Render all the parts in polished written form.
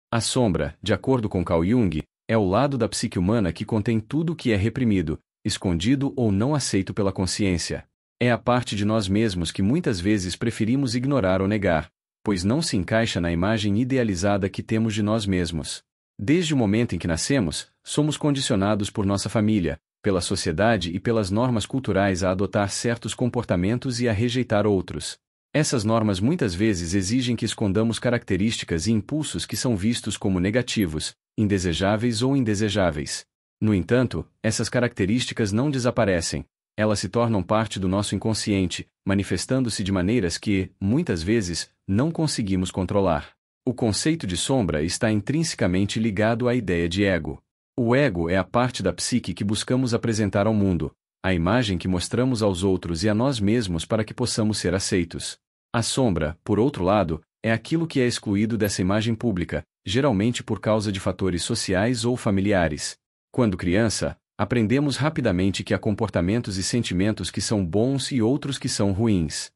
A sombra, de acordo com Carl Jung, é o lado da psique humana que contém tudo o que é reprimido, escondido ou não aceito pela consciência. É a parte de nós mesmos que muitas vezes preferimos ignorar ou negar, pois não se encaixa na imagem idealizada que temos de nós mesmos. Desde o momento em que nascemos, somos condicionados por nossa família, pela sociedade e pelas normas culturais a adotar certos comportamentos e a rejeitar outros. Essas normas muitas vezes exigem que escondamos características e impulsos que são vistos como negativos, indesejáveis ou indesejáveis. No entanto, essas características não desaparecem, elas se tornam parte do nosso inconsciente, manifestando-se de maneiras que, muitas vezes, não conseguimos controlar. O conceito de sombra está intrinsecamente ligado à ideia de ego. O ego é a parte da psique que buscamos apresentar ao mundo, a imagem que mostramos aos outros e a nós mesmos para que possamos ser aceitos. A sombra, por outro lado, é aquilo que é excluído dessa imagem pública, geralmente por causa de fatores sociais ou familiares. Quando criança, aprendemos rapidamente que há comportamentos e sentimentos que são bons e outros que são ruins.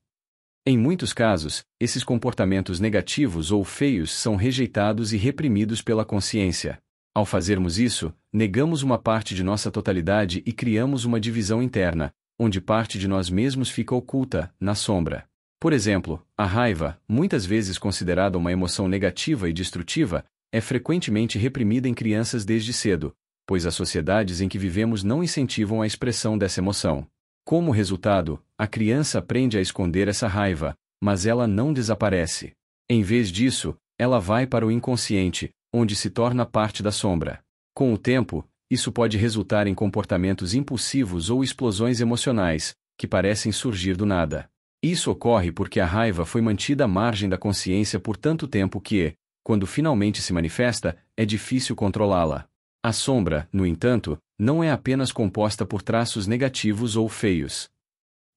Em muitos casos, esses comportamentos negativos ou feios são rejeitados e reprimidos pela consciência. Ao fazermos isso, negamos uma parte de nossa totalidade e criamos uma divisão interna, onde parte de nós mesmos fica oculta, na sombra. Por exemplo, a raiva, muitas vezes considerada uma emoção negativa e destrutiva, é frequentemente reprimida em crianças desde cedo, pois as sociedades em que vivemos não incentivam a expressão dessa emoção. Como resultado, a criança aprende a esconder essa raiva, mas ela não desaparece. Em vez disso, ela vai para o inconsciente, onde se torna parte da sombra. Com o tempo, isso pode resultar em comportamentos impulsivos ou explosões emocionais, que parecem surgir do nada. Isso ocorre porque a raiva foi mantida à margem da consciência por tanto tempo que, quando finalmente se manifesta, é difícil controlá-la. A sombra, no entanto, não é apenas composta por traços negativos ou feios.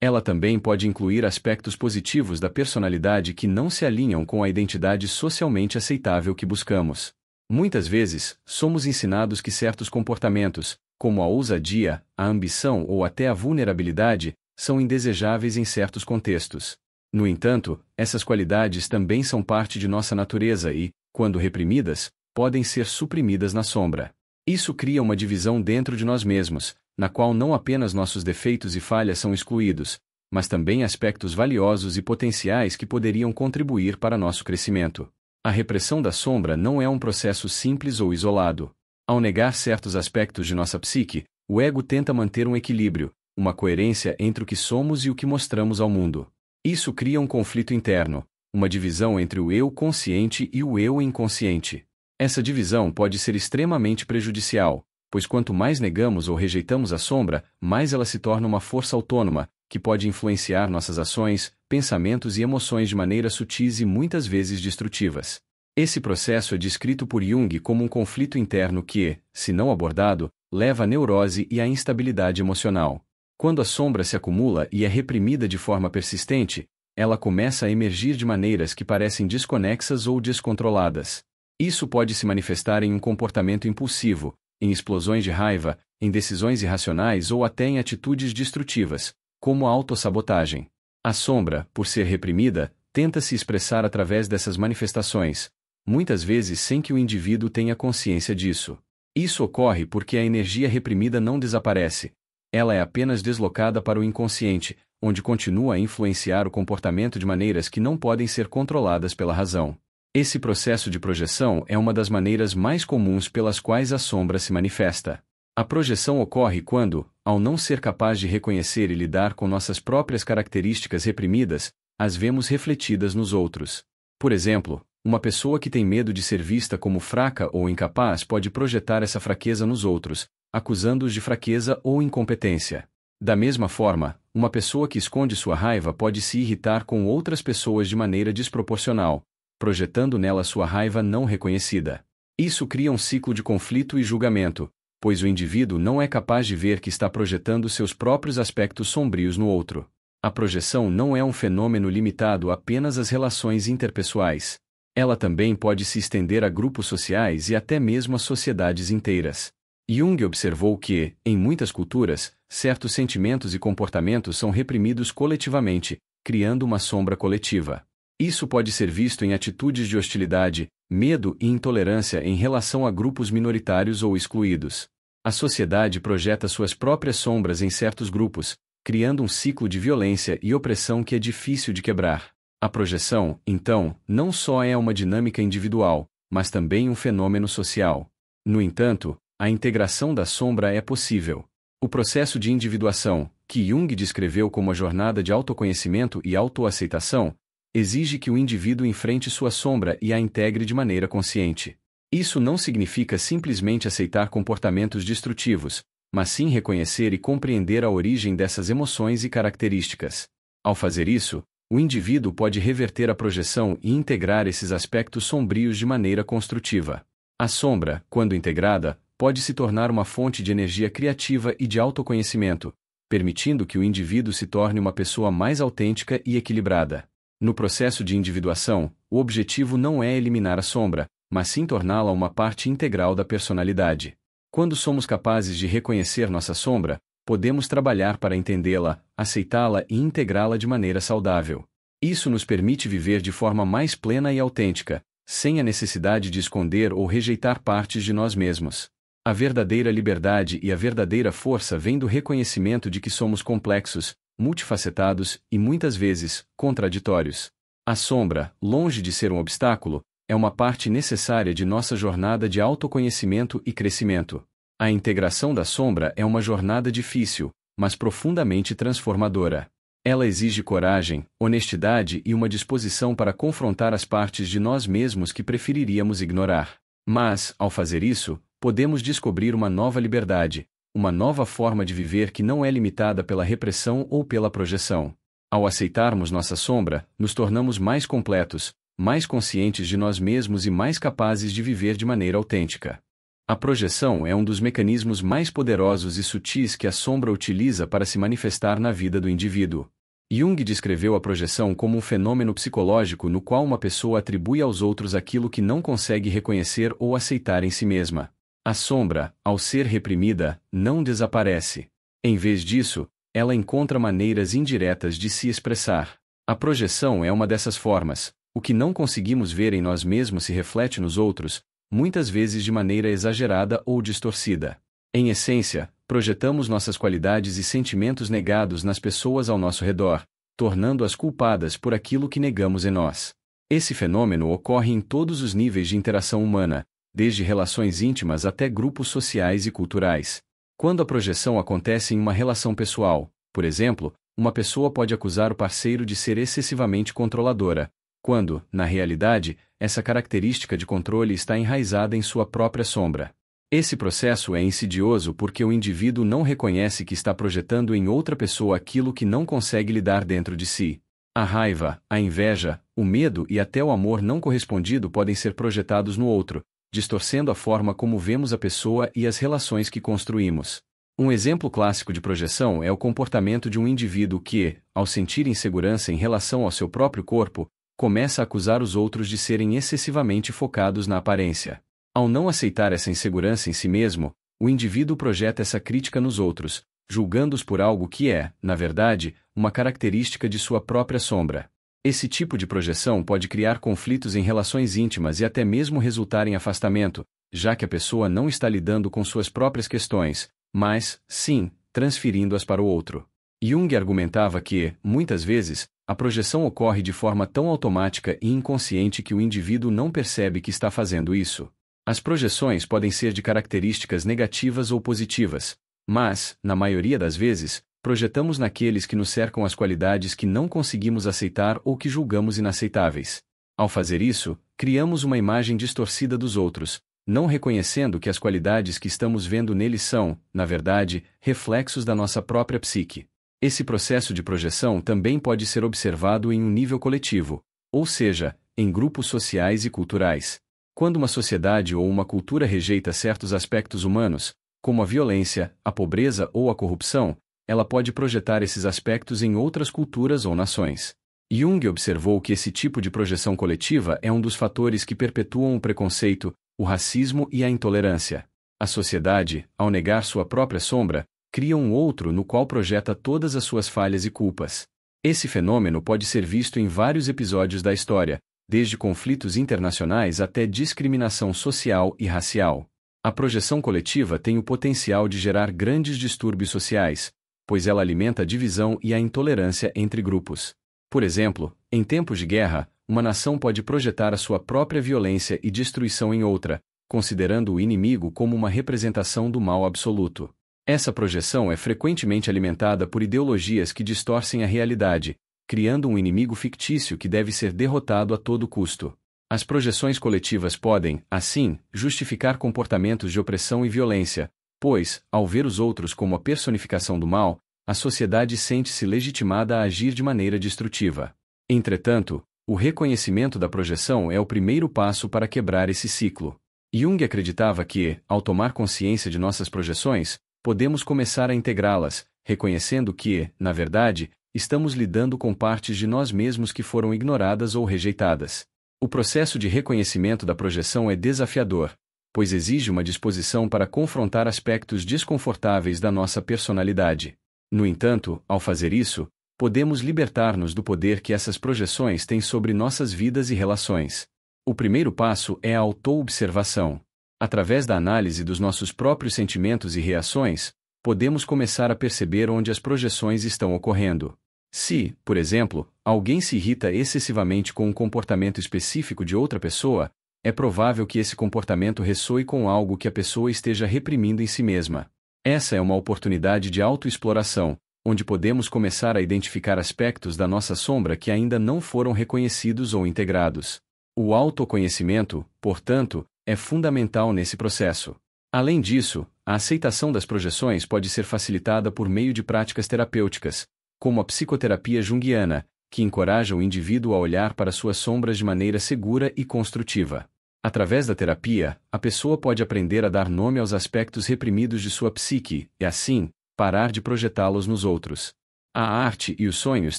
Ela também pode incluir aspectos positivos da personalidade que não se alinham com a identidade socialmente aceitável que buscamos. Muitas vezes, somos ensinados que certos comportamentos, como a ousadia, a ambição ou até a vulnerabilidade, são indesejáveis em certos contextos. No entanto, essas qualidades também são parte de nossa natureza e, quando reprimidas, podem ser suprimidas na sombra. Isso cria uma divisão dentro de nós mesmos, na qual não apenas nossos defeitos e falhas são excluídos, mas também aspectos valiosos e potenciais que poderiam contribuir para nosso crescimento. A repressão da sombra não é um processo simples ou isolado. Ao negar certos aspectos de nossa psique, o ego tenta manter um equilíbrio, uma coerência entre o que somos e o que mostramos ao mundo. Isso cria um conflito interno, uma divisão entre o eu consciente e o eu inconsciente. Essa divisão pode ser extremamente prejudicial, pois quanto mais negamos ou rejeitamos a sombra, mais ela se torna uma força autônoma, que pode influenciar nossas ações, pensamentos e emoções de maneiras sutis e muitas vezes destrutivas. Esse processo é descrito por Jung como um conflito interno que, se não abordado, leva à neurose e à instabilidade emocional. Quando a sombra se acumula e é reprimida de forma persistente, ela começa a emergir de maneiras que parecem desconexas ou descontroladas. Isso pode se manifestar em um comportamento impulsivo, em explosões de raiva, em decisões irracionais ou até em atitudes destrutivas, como a autossabotagem. A sombra, por ser reprimida, tenta se expressar através dessas manifestações, muitas vezes sem que o indivíduo tenha consciência disso. Isso ocorre porque a energia reprimida não desaparece, ela é apenas deslocada para o inconsciente, onde continua a influenciar o comportamento de maneiras que não podem ser controladas pela razão. Esse processo de projeção é uma das maneiras mais comuns pelas quais a sombra se manifesta. A projeção ocorre quando, ao não ser capaz de reconhecer e lidar com nossas próprias características reprimidas, as vemos refletidas nos outros. Por exemplo, uma pessoa que tem medo de ser vista como fraca ou incapaz pode projetar essa fraqueza nos outros, acusando-os de fraqueza ou incompetência. Da mesma forma, uma pessoa que esconde sua raiva pode se irritar com outras pessoas de maneira desproporcional, projetando nela sua raiva não reconhecida. Isso cria um ciclo de conflito e julgamento, pois o indivíduo não é capaz de ver que está projetando seus próprios aspectos sombrios no outro. A projeção não é um fenômeno limitado apenas às relações interpessoais. Ela também pode se estender a grupos sociais e até mesmo a sociedades inteiras. Jung observou que, em muitas culturas, certos sentimentos e comportamentos são reprimidos coletivamente, criando uma sombra coletiva. Isso pode ser visto em atitudes de hostilidade, medo e intolerância em relação a grupos minoritários ou excluídos. A sociedade projeta suas próprias sombras em certos grupos, criando um ciclo de violência e opressão que é difícil de quebrar. A projeção, então, não só é uma dinâmica individual, mas também um fenômeno social. No entanto, a integração da sombra é possível. O processo de individuação, que Jung descreveu como a jornada de autoconhecimento e autoaceitação, exige que o indivíduo enfrente sua sombra e a integre de maneira consciente. Isso não significa simplesmente aceitar comportamentos destrutivos, mas sim reconhecer e compreender a origem dessas emoções e características. Ao fazer isso, o indivíduo pode reverter a projeção e integrar esses aspectos sombrios de maneira construtiva. A sombra, quando integrada, pode se tornar uma fonte de energia criativa e de autoconhecimento, permitindo que o indivíduo se torne uma pessoa mais autêntica e equilibrada. No processo de individuação, o objetivo não é eliminar a sombra, mas sim torná-la uma parte integral da personalidade. Quando somos capazes de reconhecer nossa sombra, podemos trabalhar para entendê-la, aceitá-la e integrá-la de maneira saudável. Isso nos permite viver de forma mais plena e autêntica, sem a necessidade de esconder ou rejeitar partes de nós mesmos. A verdadeira liberdade e a verdadeira força vêm do reconhecimento de que somos complexos, multifacetados e muitas vezes contraditórios. A sombra, longe de ser um obstáculo, é uma parte necessária de nossa jornada de autoconhecimento e crescimento. A integração da sombra é uma jornada difícil, mas profundamente transformadora. Ela exige coragem, honestidade e uma disposição para confrontar as partes de nós mesmos que preferiríamos ignorar. Mas, ao fazer isso, podemos descobrir uma nova liberdade, uma nova forma de viver que não é limitada pela repressão ou pela projeção. Ao aceitarmos nossa sombra, nos tornamos mais completos, mais conscientes de nós mesmos e mais capazes de viver de maneira autêntica. A projeção é um dos mecanismos mais poderosos e sutis que a sombra utiliza para se manifestar na vida do indivíduo. Jung descreveu a projeção como um fenômeno psicológico no qual uma pessoa atribui aos outros aquilo que não consegue reconhecer ou aceitar em si mesma. A sombra, ao ser reprimida, não desaparece. Em vez disso, ela encontra maneiras indiretas de se expressar. A projeção é uma dessas formas. O que não conseguimos ver em nós mesmos se reflete nos outros, muitas vezes de maneira exagerada ou distorcida. Em essência, projetamos nossas qualidades e sentimentos negados nas pessoas ao nosso redor, tornando-as culpadas por aquilo que negamos em nós. Esse fenômeno ocorre em todos os níveis de interação humana, desde relações íntimas até grupos sociais e culturais. Quando a projeção acontece em uma relação pessoal, por exemplo, uma pessoa pode acusar o parceiro de ser excessivamente controladora, quando, na realidade, essa característica de controle está enraizada em sua própria sombra. Esse processo é insidioso porque o indivíduo não reconhece que está projetando em outra pessoa aquilo que não consegue lidar dentro de si. A raiva, a inveja, o medo e até o amor não correspondido podem ser projetados no outro, distorcendo a forma como vemos a pessoa e as relações que construímos. Um exemplo clássico de projeção é o comportamento de um indivíduo que, ao sentir insegurança em relação ao seu próprio corpo, começa a acusar os outros de serem excessivamente focados na aparência. Ao não aceitar essa insegurança em si mesmo, o indivíduo projeta essa crítica nos outros, julgando-os por algo que é, na verdade, uma característica de sua própria sombra. Esse tipo de projeção pode criar conflitos em relações íntimas e até mesmo resultar em afastamento, já que a pessoa não está lidando com suas próprias questões, mas, sim, transferindo-as para o outro. Jung argumentava que, muitas vezes, a projeção ocorre de forma tão automática e inconsciente que o indivíduo não percebe que está fazendo isso. As projeções podem ser de características negativas ou positivas, mas, na maioria das vezes, projetamos naqueles que nos cercam as qualidades que não conseguimos aceitar ou que julgamos inaceitáveis. Ao fazer isso, criamos uma imagem distorcida dos outros, não reconhecendo que as qualidades que estamos vendo neles são, na verdade, reflexos da nossa própria psique. Esse processo de projeção também pode ser observado em um nível coletivo, ou seja, em grupos sociais e culturais. Quando uma sociedade ou uma cultura rejeita certos aspectos humanos, como a violência, a pobreza ou a corrupção, ela pode projetar esses aspectos em outras culturas ou nações. Jung observou que esse tipo de projeção coletiva é um dos fatores que perpetuam o preconceito, o racismo e a intolerância. A sociedade, ao negar sua própria sombra, cria um outro no qual projeta todas as suas falhas e culpas. Esse fenômeno pode ser visto em vários episódios da história, desde conflitos internacionais até discriminação social e racial. A projeção coletiva tem o potencial de gerar grandes distúrbios sociais, pois ela alimenta a divisão e a intolerância entre grupos. Por exemplo, em tempos de guerra, uma nação pode projetar a sua própria violência e destruição em outra, considerando o inimigo como uma representação do mal absoluto. Essa projeção é frequentemente alimentada por ideologias que distorcem a realidade, criando um inimigo fictício que deve ser derrotado a todo custo. As projeções coletivas podem, assim, justificar comportamentos de opressão e violência, pois, ao ver os outros como a personificação do mal, a sociedade sente-se legitimada a agir de maneira destrutiva. Entretanto, o reconhecimento da projeção é o primeiro passo para quebrar esse ciclo. Jung acreditava que, ao tomar consciência de nossas projeções, podemos começar a integrá-las, reconhecendo que, na verdade, estamos lidando com partes de nós mesmos que foram ignoradas ou rejeitadas. O processo de reconhecimento da projeção é desafiador, pois exige uma disposição para confrontar aspectos desconfortáveis da nossa personalidade. No entanto, ao fazer isso, podemos libertar-nos do poder que essas projeções têm sobre nossas vidas e relações. O primeiro passo é a autoobservação. Através da análise dos nossos próprios sentimentos e reações, podemos começar a perceber onde as projeções estão ocorrendo. Se, por exemplo, alguém se irrita excessivamente com um comportamento específico de outra pessoa, é provável que esse comportamento ressoe com algo que a pessoa esteja reprimindo em si mesma. Essa é uma oportunidade de autoexploração, onde podemos começar a identificar aspectos da nossa sombra que ainda não foram reconhecidos ou integrados. O autoconhecimento, portanto, é fundamental nesse processo. Além disso, a aceitação das projeções pode ser facilitada por meio de práticas terapêuticas, como a psicoterapia junguiana, que encoraja o indivíduo a olhar para suas sombras de maneira segura e construtiva. Através da terapia, a pessoa pode aprender a dar nome aos aspectos reprimidos de sua psique e, assim, parar de projetá-los nos outros. A arte e os sonhos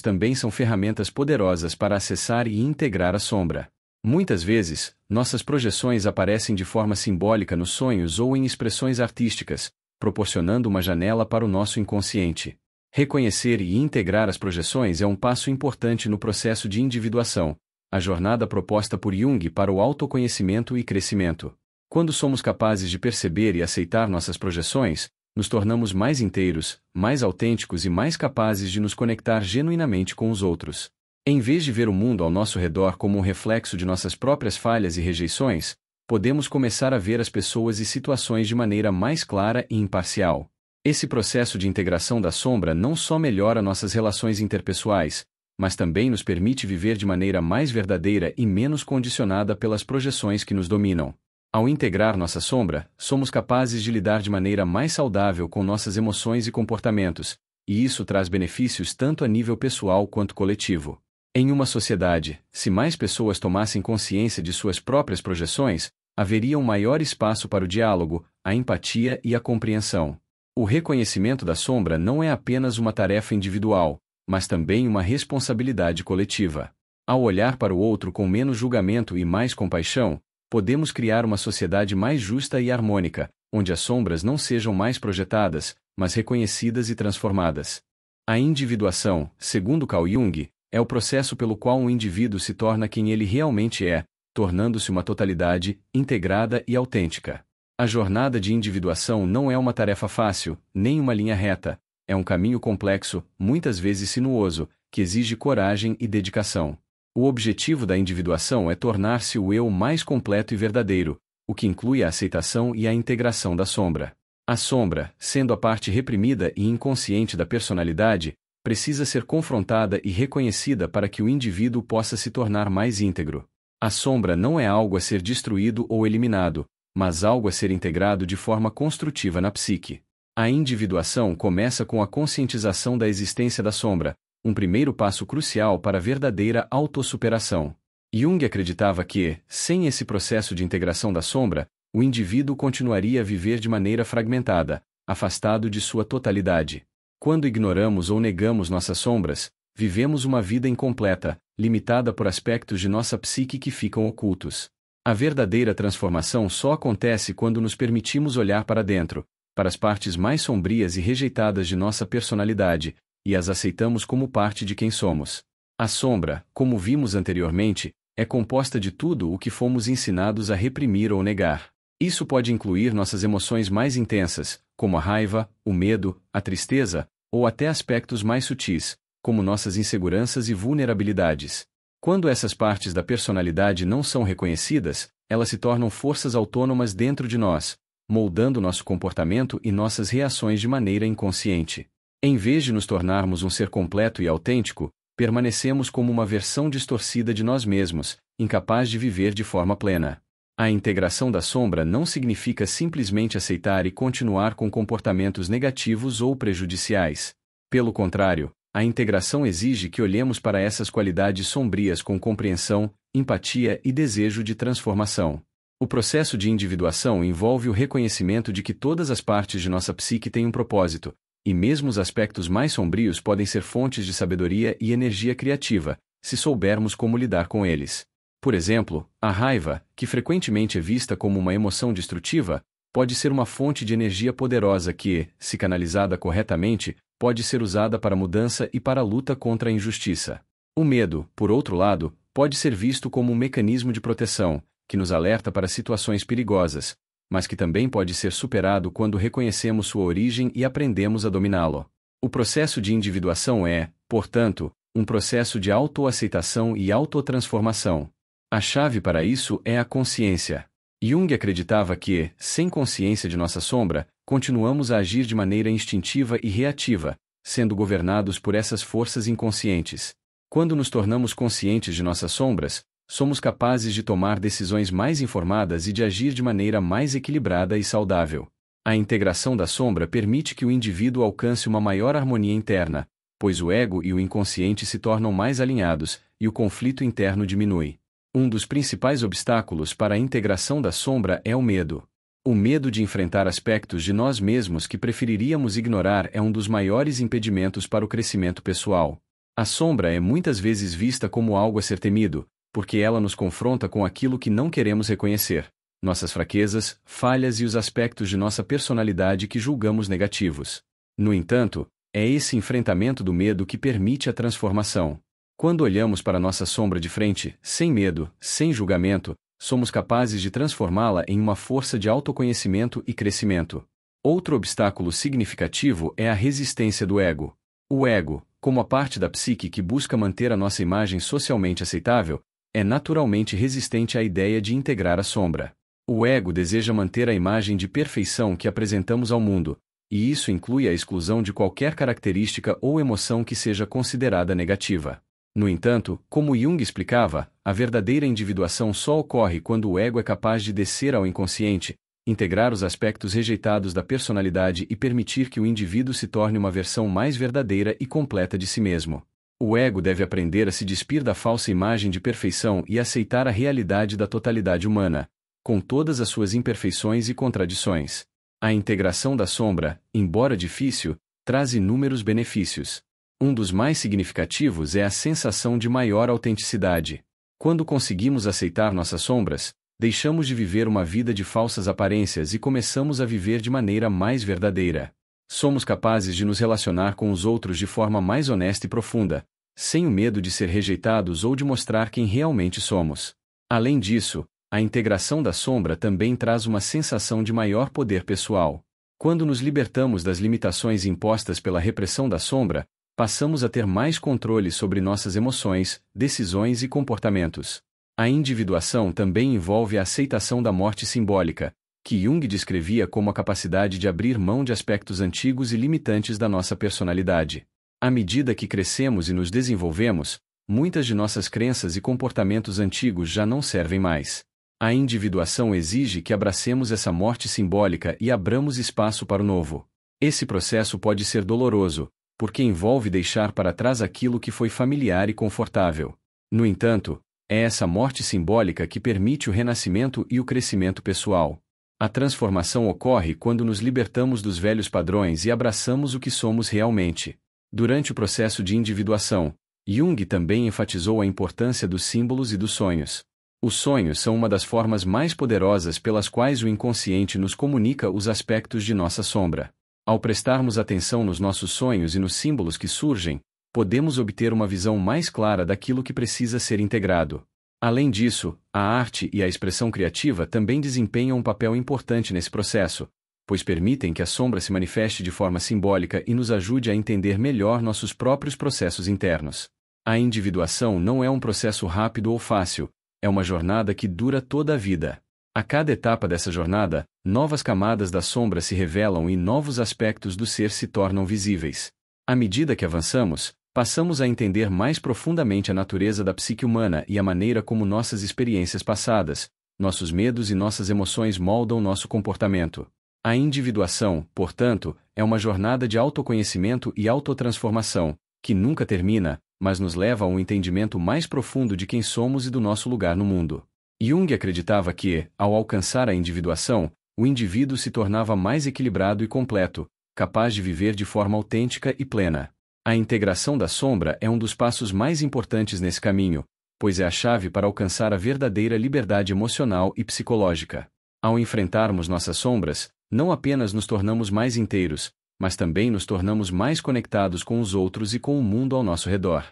também são ferramentas poderosas para acessar e integrar a sombra. Muitas vezes, nossas projeções aparecem de forma simbólica nos sonhos ou em expressões artísticas, proporcionando uma janela para o nosso inconsciente. Reconhecer e integrar as projeções é um passo importante no processo de individuação, a jornada proposta por Jung para o autoconhecimento e crescimento. Quando somos capazes de perceber e aceitar nossas projeções, nos tornamos mais inteiros, mais autênticos e mais capazes de nos conectar genuinamente com os outros. Em vez de ver o mundo ao nosso redor como um reflexo de nossas próprias falhas e rejeições, podemos começar a ver as pessoas e situações de maneira mais clara e imparcial. Esse processo de integração da sombra não só melhora nossas relações interpessoais, mas também nos permite viver de maneira mais verdadeira e menos condicionada pelas projeções que nos dominam. Ao integrar nossa sombra, somos capazes de lidar de maneira mais saudável com nossas emoções e comportamentos, e isso traz benefícios tanto a nível pessoal quanto coletivo. Em uma sociedade, se mais pessoas tomassem consciência de suas próprias projeções, haveria um maior espaço para o diálogo, a empatia e a compreensão. O reconhecimento da sombra não é apenas uma tarefa individual, mas também uma responsabilidade coletiva. Ao olhar para o outro com menos julgamento e mais compaixão, podemos criar uma sociedade mais justa e harmônica, onde as sombras não sejam mais projetadas, mas reconhecidas e transformadas. A individuação, segundo Carl Jung, é o processo pelo qual um indivíduo se torna quem ele realmente é, tornando-se uma totalidade, integrada e autêntica. A jornada de individuação não é uma tarefa fácil, nem uma linha reta, é um caminho complexo, muitas vezes sinuoso, que exige coragem e dedicação. O objetivo da individuação é tornar-se o eu mais completo e verdadeiro, o que inclui a aceitação e a integração da sombra. A sombra, sendo a parte reprimida e inconsciente da personalidade, precisa ser confrontada e reconhecida para que o indivíduo possa se tornar mais íntegro. A sombra não é algo a ser destruído ou eliminado, mas algo a ser integrado de forma construtiva na psique. A individuação começa com a conscientização da existência da sombra, um primeiro passo crucial para a verdadeira autossuperação. Jung acreditava que, sem esse processo de integração da sombra, o indivíduo continuaria a viver de maneira fragmentada, afastado de sua totalidade. Quando ignoramos ou negamos nossas sombras, vivemos uma vida incompleta, limitada por aspectos de nossa psique que ficam ocultos. A verdadeira transformação só acontece quando nos permitimos olhar para dentro, para as partes mais sombrias e rejeitadas de nossa personalidade, e as aceitamos como parte de quem somos. A sombra, como vimos anteriormente, é composta de tudo o que fomos ensinados a reprimir ou negar. Isso pode incluir nossas emoções mais intensas, como a raiva, o medo, a tristeza, ou até aspectos mais sutis, como nossas inseguranças e vulnerabilidades. Quando essas partes da personalidade não são reconhecidas, elas se tornam forças autônomas dentro de nós, moldando nosso comportamento e nossas reações de maneira inconsciente. Em vez de nos tornarmos um ser completo e autêntico, permanecemos como uma versão distorcida de nós mesmos, incapaz de viver de forma plena. A integração da sombra não significa simplesmente aceitar e continuar com comportamentos negativos ou prejudiciais. Pelo contrário, a integração exige que olhemos para essas qualidades sombrias com compreensão, empatia e desejo de transformação. O processo de individuação envolve o reconhecimento de que todas as partes de nossa psique têm um propósito, e mesmo os aspectos mais sombrios podem ser fontes de sabedoria e energia criativa, se soubermos como lidar com eles. Por exemplo, a raiva, que frequentemente é vista como uma emoção destrutiva, pode ser uma fonte de energia poderosa que, se canalizada corretamente, pode ser usada para mudança e para a luta contra a injustiça. O medo, por outro lado, pode ser visto como um mecanismo de proteção, que nos alerta para situações perigosas, mas que também pode ser superado quando reconhecemos sua origem e aprendemos a dominá-lo. O processo de individuação é, portanto, um processo de autoaceitação e autotransformação. A chave para isso é a consciência. Jung acreditava que, sem consciência de nossa sombra, continuamos a agir de maneira instintiva e reativa, sendo governados por essas forças inconscientes. Quando nos tornamos conscientes de nossas sombras, somos capazes de tomar decisões mais informadas e de agir de maneira mais equilibrada e saudável. A integração da sombra permite que o indivíduo alcance uma maior harmonia interna, pois o ego e o inconsciente se tornam mais alinhados, e o conflito interno diminui. Um dos principais obstáculos para a integração da sombra é o medo. O medo de enfrentar aspectos de nós mesmos que preferiríamos ignorar é um dos maiores impedimentos para o crescimento pessoal. A sombra é muitas vezes vista como algo a ser temido, porque ela nos confronta com aquilo que não queremos reconhecer, nossas fraquezas, falhas e os aspectos de nossa personalidade que julgamos negativos. No entanto, é esse enfrentamento do medo que permite a transformação. Quando olhamos para nossa sombra de frente, sem medo, sem julgamento, somos capazes de transformá-la em uma força de autoconhecimento e crescimento. Outro obstáculo significativo é a resistência do ego. O ego, como a parte da psique que busca manter a nossa imagem socialmente aceitável, é naturalmente resistente à ideia de integrar a sombra. O ego deseja manter a imagem de perfeição que apresentamos ao mundo, e isso inclui a exclusão de qualquer característica ou emoção que seja considerada negativa. No entanto, como Jung explicava, a verdadeira individuação só ocorre quando o ego é capaz de descer ao inconsciente, integrar os aspectos rejeitados da personalidade e permitir que o indivíduo se torne uma versão mais verdadeira e completa de si mesmo. O ego deve aprender a se despir da falsa imagem de perfeição e aceitar a realidade da totalidade humana, com todas as suas imperfeições e contradições. A integração da sombra, embora difícil, traz inúmeros benefícios. Um dos mais significativos é a sensação de maior autenticidade. Quando conseguimos aceitar nossas sombras, deixamos de viver uma vida de falsas aparências e começamos a viver de maneira mais verdadeira. Somos capazes de nos relacionar com os outros de forma mais honesta e profunda, sem o medo de ser rejeitados ou de mostrar quem realmente somos. Além disso, a integração da sombra também traz uma sensação de maior poder pessoal. Quando nos libertamos das limitações impostas pela repressão da sombra, passamos a ter mais controle sobre nossas emoções, decisões e comportamentos. A individuação também envolve a aceitação da morte simbólica, que Jung descrevia como a capacidade de abrir mão de aspectos antigos e limitantes da nossa personalidade. À medida que crescemos e nos desenvolvemos, muitas de nossas crenças e comportamentos antigos já não servem mais. A individuação exige que abracemos essa morte simbólica e abramos espaço para o novo. Esse processo pode ser doloroso, porque envolve deixar para trás aquilo que foi familiar e confortável. No entanto, é essa morte simbólica que permite o renascimento e o crescimento pessoal. A transformação ocorre quando nos libertamos dos velhos padrões e abraçamos o que somos realmente. Durante o processo de individuação, Jung também enfatizou a importância dos símbolos e dos sonhos. Os sonhos são uma das formas mais poderosas pelas quais o inconsciente nos comunica os aspectos de nossa sombra. Ao prestarmos atenção nos nossos sonhos e nos símbolos que surgem, podemos obter uma visão mais clara daquilo que precisa ser integrado. Além disso, a arte e a expressão criativa também desempenham um papel importante nesse processo, pois permitem que a sombra se manifeste de forma simbólica e nos ajude a entender melhor nossos próprios processos internos. A individuação não é um processo rápido ou fácil, é uma jornada que dura toda a vida. A cada etapa dessa jornada, novas camadas da sombra se revelam e novos aspectos do ser se tornam visíveis. À medida que avançamos, passamos a entender mais profundamente a natureza da psique humana e a maneira como nossas experiências passadas, nossos medos e nossas emoções moldam nosso comportamento. A individuação, portanto, é uma jornada de autoconhecimento e autotransformação, que nunca termina, mas nos leva a um entendimento mais profundo de quem somos e do nosso lugar no mundo. Jung acreditava que, ao alcançar a individuação, o indivíduo se tornava mais equilibrado e completo, capaz de viver de forma autêntica e plena. A integração da sombra é um dos passos mais importantes nesse caminho, pois é a chave para alcançar a verdadeira liberdade emocional e psicológica. Ao enfrentarmos nossas sombras, não apenas nos tornamos mais inteiros, mas também nos tornamos mais conectados com os outros e com o mundo ao nosso redor.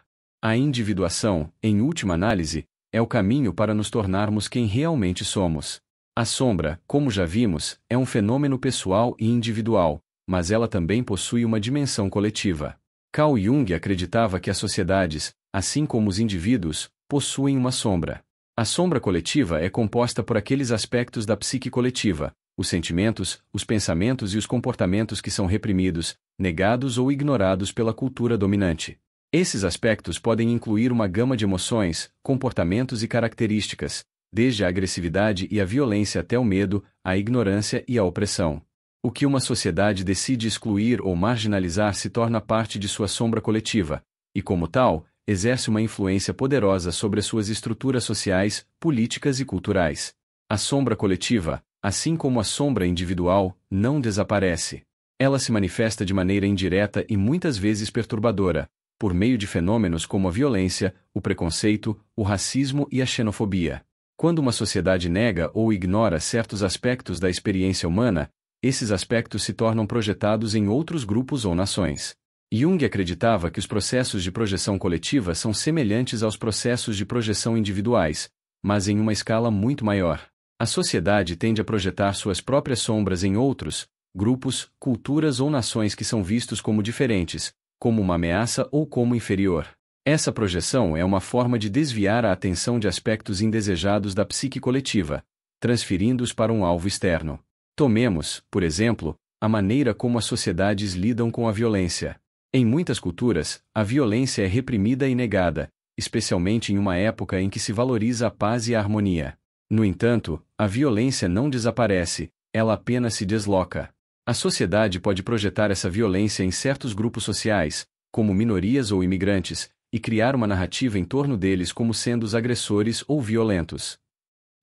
A individuação, em última análise, é o caminho para nos tornarmos quem realmente somos. A sombra, como já vimos, é um fenômeno pessoal e individual, mas ela também possui uma dimensão coletiva. Carl Jung acreditava que as sociedades, assim como os indivíduos, possuem uma sombra. A sombra coletiva é composta por aqueles aspectos da psique coletiva, os sentimentos, os pensamentos e os comportamentos que são reprimidos, negados ou ignorados pela cultura dominante. Esses aspectos podem incluir uma gama de emoções, comportamentos e características, desde a agressividade e a violência até o medo, a ignorância e a opressão. O que uma sociedade decide excluir ou marginalizar se torna parte de sua sombra coletiva, e como tal, exerce uma influência poderosa sobre as suas estruturas sociais, políticas e culturais. A sombra coletiva, assim como a sombra individual, não desaparece. Ela se manifesta de maneira indireta e muitas vezes perturbadora, por meio de fenômenos como a violência, o preconceito, o racismo e a xenofobia. Quando uma sociedade nega ou ignora certos aspectos da experiência humana, esses aspectos se tornam projetados em outros grupos ou nações. Jung acreditava que os processos de projeção coletiva são semelhantes aos processos de projeção individuais, mas em uma escala muito maior. A sociedade tende a projetar suas próprias sombras em outros, grupos, culturas ou nações que são vistos como diferentes, como uma ameaça ou como inferior. Essa projeção é uma forma de desviar a atenção de aspectos indesejados da psique coletiva, transferindo-os para um alvo externo. Tomemos, por exemplo, a maneira como as sociedades lidam com a violência. Em muitas culturas, a violência é reprimida e negada, especialmente em uma época em que se valoriza a paz e a harmonia. No entanto, a violência não desaparece, ela apenas se desloca. A sociedade pode projetar essa violência em certos grupos sociais, como minorias ou imigrantes, e criar uma narrativa em torno deles como sendo os agressores ou violentos.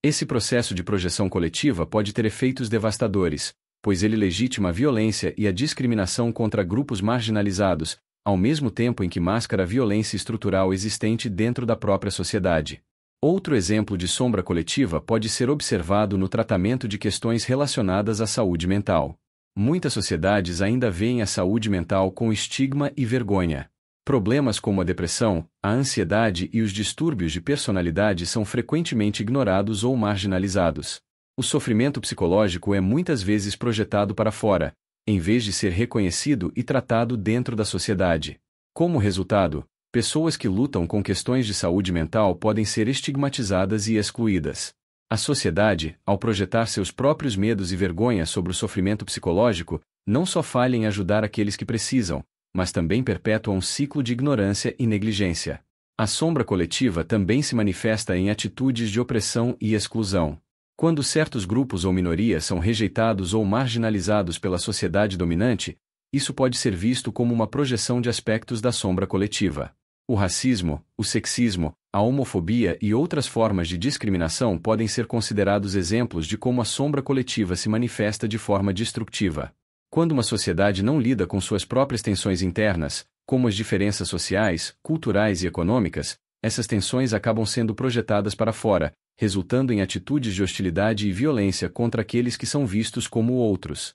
Esse processo de projeção coletiva pode ter efeitos devastadores, pois ele legitima a violência e a discriminação contra grupos marginalizados, ao mesmo tempo em que mascara a violência estrutural existente dentro da própria sociedade. Outro exemplo de sombra coletiva pode ser observado no tratamento de questões relacionadas à saúde mental. Muitas sociedades ainda veem a saúde mental com estigma e vergonha. Problemas como a depressão, a ansiedade e os distúrbios de personalidade são frequentemente ignorados ou marginalizados. O sofrimento psicológico é muitas vezes projetado para fora, em vez de ser reconhecido e tratado dentro da sociedade. Como resultado, pessoas que lutam com questões de saúde mental podem ser estigmatizadas e excluídas. A sociedade, ao projetar seus próprios medos e vergonhas sobre o sofrimento psicológico, não só falha em ajudar aqueles que precisam, mas também perpetua um ciclo de ignorância e negligência. A sombra coletiva também se manifesta em atitudes de opressão e exclusão. Quando certos grupos ou minorias são rejeitados ou marginalizados pela sociedade dominante, isso pode ser visto como uma projeção de aspectos da sombra coletiva. O racismo, o sexismo, a homofobia e outras formas de discriminação podem ser considerados exemplos de como a sombra coletiva se manifesta de forma destrutiva. Quando uma sociedade não lida com suas próprias tensões internas, como as diferenças sociais, culturais e econômicas, essas tensões acabam sendo projetadas para fora, resultando em atitudes de hostilidade e violência contra aqueles que são vistos como outros.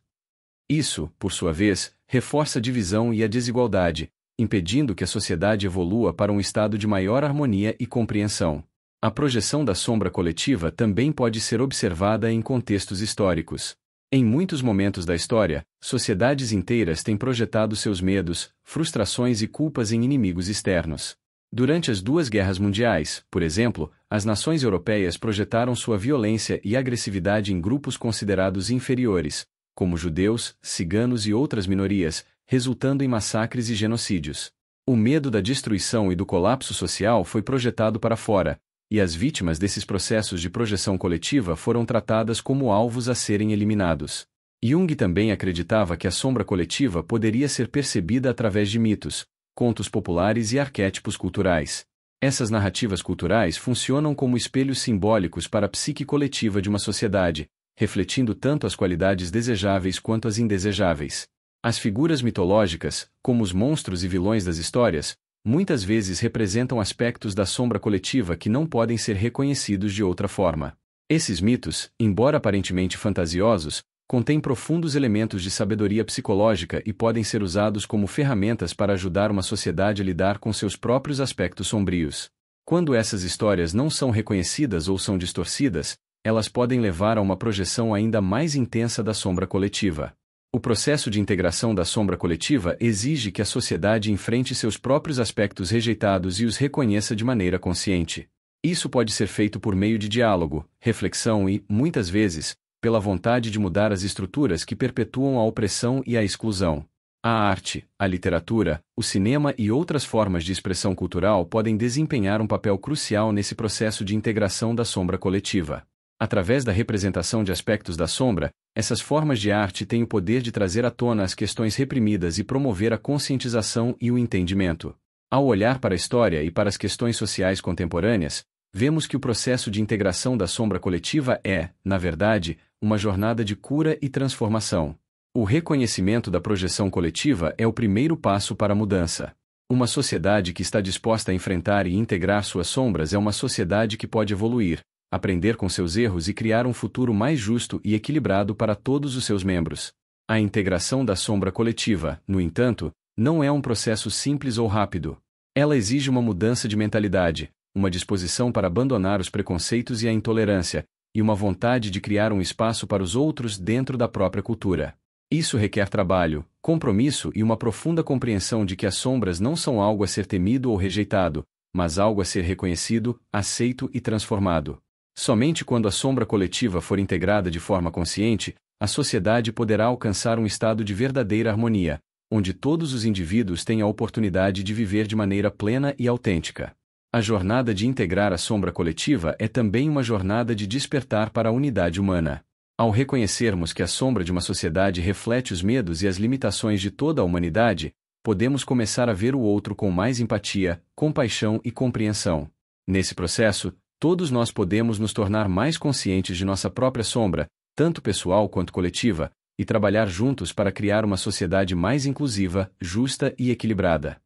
Isso, por sua vez, reforça a divisão e a desigualdade, impedindo que a sociedade evolua para um estado de maior harmonia e compreensão. A projeção da sombra coletiva também pode ser observada em contextos históricos. Em muitos momentos da história, sociedades inteiras têm projetado seus medos, frustrações e culpas em inimigos externos. Durante as duas guerras mundiais, por exemplo, as nações europeias projetaram sua violência e agressividade em grupos considerados inferiores, como judeus, ciganos e outras minorias, resultando em massacres e genocídios. O medo da destruição e do colapso social foi projetado para fora, e as vítimas desses processos de projeção coletiva foram tratadas como alvos a serem eliminados. Jung também acreditava que a sombra coletiva poderia ser percebida através de mitos, contos populares e arquétipos culturais. Essas narrativas culturais funcionam como espelhos simbólicos para a psique coletiva de uma sociedade, refletindo tanto as qualidades desejáveis quanto as indesejáveis. As figuras mitológicas, como os monstros e vilões das histórias, muitas vezes representam aspectos da sombra coletiva que não podem ser reconhecidos de outra forma. Esses mitos, embora aparentemente fantasiosos, contêm profundos elementos de sabedoria psicológica e podem ser usados como ferramentas para ajudar uma sociedade a lidar com seus próprios aspectos sombrios. Quando essas histórias não são reconhecidas ou são distorcidas, elas podem levar a uma projeção ainda mais intensa da sombra coletiva. O processo de integração da sombra coletiva exige que a sociedade enfrente seus próprios aspectos rejeitados e os reconheça de maneira consciente. Isso pode ser feito por meio de diálogo, reflexão e, muitas vezes, pela vontade de mudar as estruturas que perpetuam a opressão e a exclusão. A arte, a literatura, o cinema e outras formas de expressão cultural podem desempenhar um papel crucial nesse processo de integração da sombra coletiva. Através da representação de aspectos da sombra, essas formas de arte têm o poder de trazer à tona as questões reprimidas e promover a conscientização e o entendimento. Ao olhar para a história e para as questões sociais contemporâneas, vemos que o processo de integração da sombra coletiva é, na verdade, uma jornada de cura e transformação. O reconhecimento da projeção coletiva é o primeiro passo para a mudança. Uma sociedade que está disposta a enfrentar e integrar suas sombras é uma sociedade que pode evoluir, aprender com seus erros e criar um futuro mais justo e equilibrado para todos os seus membros. A integração da sombra coletiva, no entanto, não é um processo simples ou rápido. Ela exige uma mudança de mentalidade, uma disposição para abandonar os preconceitos e a intolerância, e uma vontade de criar um espaço para os outros dentro da própria cultura. Isso requer trabalho, compromisso e uma profunda compreensão de que as sombras não são algo a ser temido ou rejeitado, mas algo a ser reconhecido, aceito e transformado. Somente quando a sombra coletiva for integrada de forma consciente, a sociedade poderá alcançar um estado de verdadeira harmonia, onde todos os indivíduos têm a oportunidade de viver de maneira plena e autêntica. A jornada de integrar a sombra coletiva é também uma jornada de despertar para a unidade humana. Ao reconhecermos que a sombra de uma sociedade reflete os medos e as limitações de toda a humanidade, podemos começar a ver o outro com mais empatia, compaixão e compreensão. Nesse processo, todos nós podemos nos tornar mais conscientes de nossa própria sombra, tanto pessoal quanto coletiva, e trabalhar juntos para criar uma sociedade mais inclusiva, justa e equilibrada.